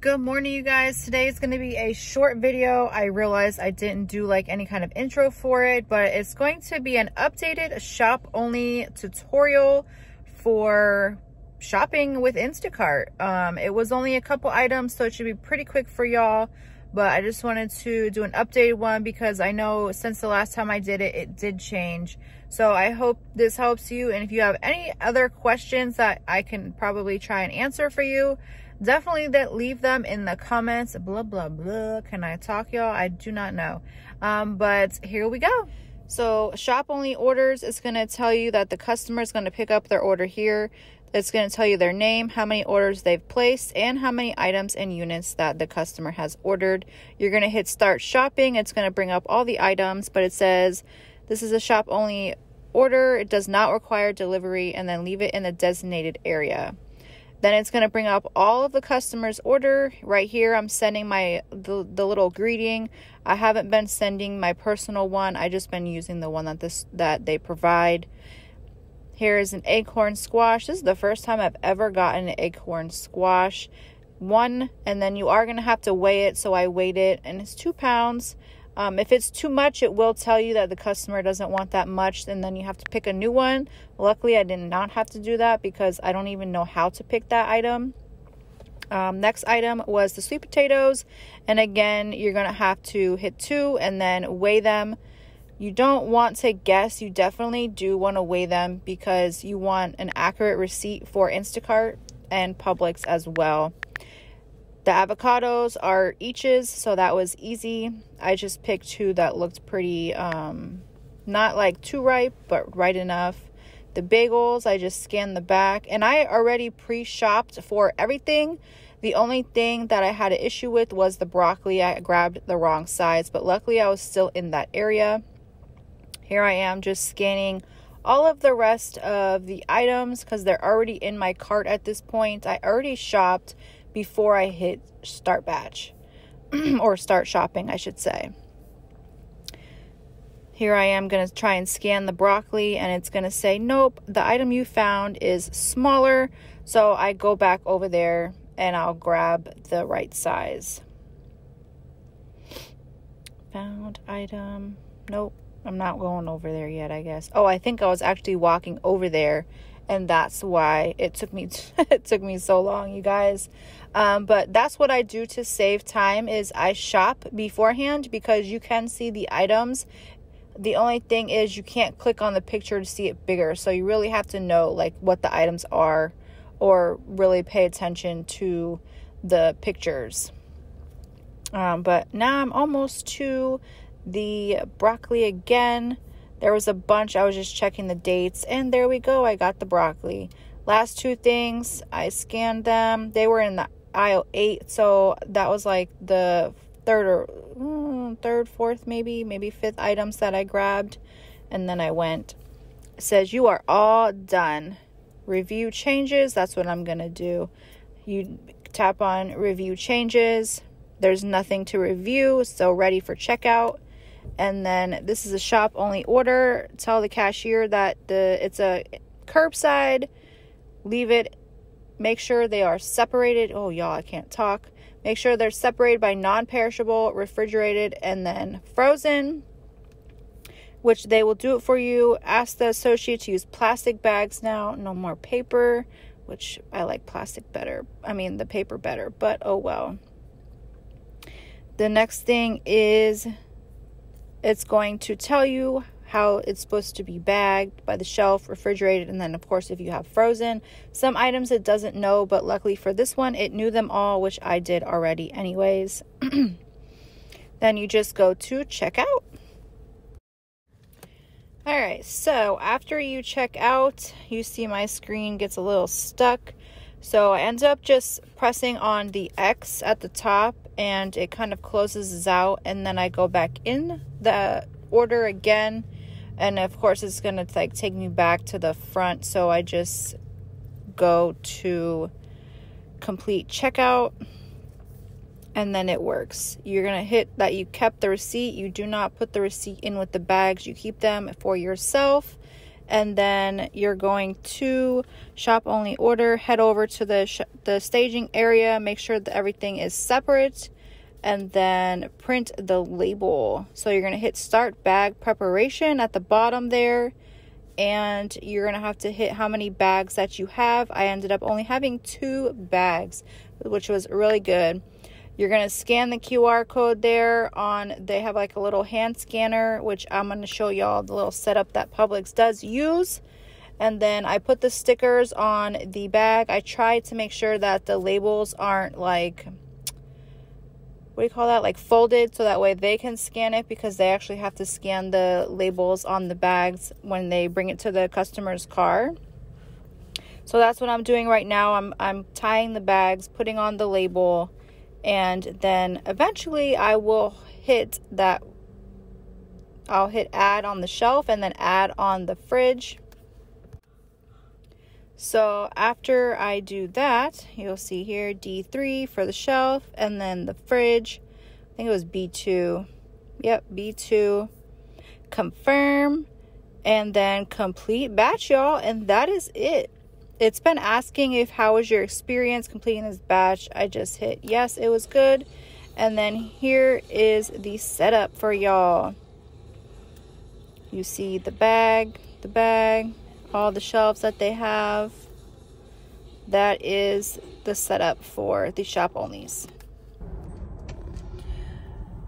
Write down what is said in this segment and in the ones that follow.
Good morning, you guys. Today is going to be a short video. I realized I didn't do like any kind of intro for it, but it's going to be an updated shop only tutorial for shopping with Instacart. It was only a couple items, so it should be pretty quick for y'all, but I just wanted to do an updated one because I know since the last time I did it, it did change. So I hope this helps you, and if you have any other questions that I can probably try and answer for you, definitely leave them in the comments. Blah blah blah. Can I talk, y'all? I do not know, but here we go. So shop only orders is going to tell you that the customer is going to pick up their order here. It's going to tell you their name, how many orders they've placed, and how many items and units that the customer has ordered. You're going to hit start shopping. It's going to bring up all the items, but it says this is a shop only order. It does not require delivery, and then leave it in the designated area. Then it's going to bring up all of the customer's order. Right here, I'm sending the little greeting. I haven't been sending my personal one. I just been using the one that they provide. Here is an Acorn Squash. This is the first time I've ever gotten an Acorn Squash. And then you are going to have to weigh it. So I weighed it, and it's 2 pounds. If it's too much, it will tell you that the customer doesn't want that much, and then you have to pick a new one. Luckily, I did not have to do that because I don't even know how to pick that item. Next item was the sweet potatoes, and again, you're going to have to hit 2 and then weigh them. You don't want to guess. You definitely do want to weigh them because you want an accurate receipt for Instacart and Publix as well. The avocados are eaches, so that was easy. I just picked 2 that looked pretty, not like too ripe, but right enough. The bagels, I just scanned the back, and I already pre-shopped for everything. The only thing that I had an issue with was the broccoli. I grabbed the wrong size, but luckily I was still in that area. Here I am just scanning all of the rest of the items because they're already in my cart at this point. I already shopped before I hit start batch or start shopping, I should say. Here I am going to try and scan the broccoli, and it's going to say, nope, the item you found is smaller. So I go back over there and I'll grab the right size. Found item. Nope, I'm not going over there yet, I guess. Oh, I think I was actually walking over there, and that's why it took me it took me so long, you guys. But that's what I do to save time, is I shop beforehand because you can see the items. The only thing is you can't click on the picture to see it bigger. So you really have to know like what the items are, or really pay attention to the pictures. But now I'm almost to the broccoli again. There was a bunch. I was just checking the dates, and there we go. I got the broccoli. Last 2 things, I scanned them. They were in the aisle 8, so that was like the third, 4th, maybe 5th items that I grabbed, and then I went. It says you are all done. Review changes. That's what I'm gonna do. You tap on review changes. There's nothing to review, so ready for checkout. And then this is a shop only order. Tell the cashier that it's a curbside. Leave it. Make sure they are separated. Oh, y'all, I can't talk. Make sure they're separated by non-perishable, refrigerated, and then frozen, which they will do it for you. Ask the associate to use plastic bags now. No more paper, which I like plastic better. I mean, the paper better, but oh well. The next thing is it's going to tell you how it's supposed to be bagged by the shelf, refrigerated, and then, of course, if you have frozen. Some items it doesn't know, but luckily for this one, it knew them all, which I did already anyways. Then you just go to checkout. All right, so after you check out, you see my screen gets a little stuck. So I end up just pressing on the X at the top, and it kind of closes out, and then I go back in the order again, and of course it's gonna like take me back to the front. So I just go to complete checkout, and then it works. You're gonna hit that you kept the receipt. You do not put the receipt in with the bags. You keep them for yourself. and then you're going to shop only order, head over to the staging area, make sure that everything is separate, and then print the label. So you're going to hit start bag preparation at the bottom there, and you're going to have to hit how many bags that you have. I ended up only having 2 bags, which was really good. You're going to scan the QR code there they have like a little hand scanner, which I'm going to show y'all the little setup that Publix does use. And then I put the stickers on the bag. I tried to make sure that the labels aren't like, what do you call that? Like folded, so that way they can scan it, because they actually have to scan the labels on the bags when they bring it to the customer's car. So that's what I'm doing right now. I'm tying the bags, putting on the label, and then eventually I will hit that. I'll hit add on the shelf and then add on the fridge. So after I do that, you'll see here D3 for the shelf, and then the fridge, I think it was B2. Yep, B2. Confirm, and then complete batch, y'all, and that is it. It's been asking if how was your experience completing this batch. I just hit yes, it was good. And then here is the setup for y'all. You see the bag, all the shelves that they have. That is the setup for the shop onlys.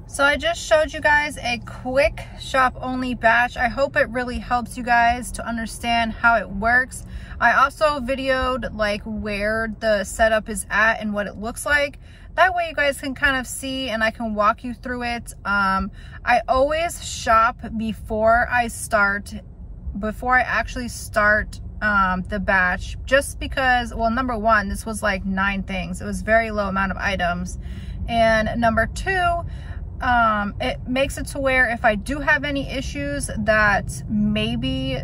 So I just showed you guys a quick shop only batch. I hope it really helps you guys to understand how it works. I also videoed like where the setup is at and what it looks like. That way you guys can kind of see and I can walk you through it. I always shop before I actually start the batch, just because, well, number one, this was like 9 things. It was very low amount of items. And number 2, it makes it to where if I do have any issues, that maybe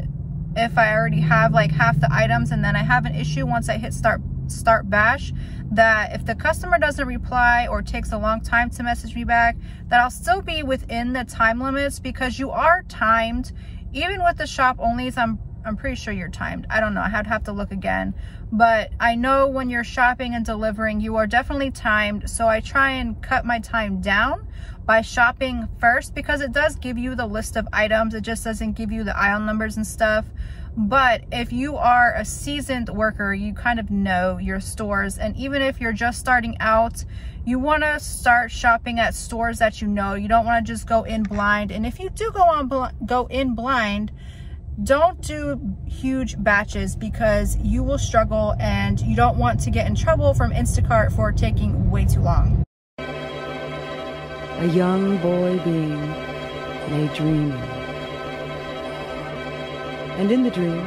if I already have like half the items and then I have an issue once I hit start batch, that if the customer doesn't reply or takes a long time to message me back, that I'll still be within the time limits, because you are timed. Even with the shop onlys, I'm pretty sure you're timed. I don't know, I'd have to look again, but I know when you're shopping and delivering, you are definitely timed. So I try and cut my time down by shopping first, because it does give you the list of items. It just doesn't give you the aisle numbers and stuff. But if you are a seasoned worker, you kind of know your stores. And even if you're just starting out, you want to start shopping at stores that you know. You don't want to just go in blind. And if you do go in blind, don't do huge batches, because you will struggle and you don't want to get in trouble from Instacart for taking way too long. A young boy being lay dreaming, and in the dream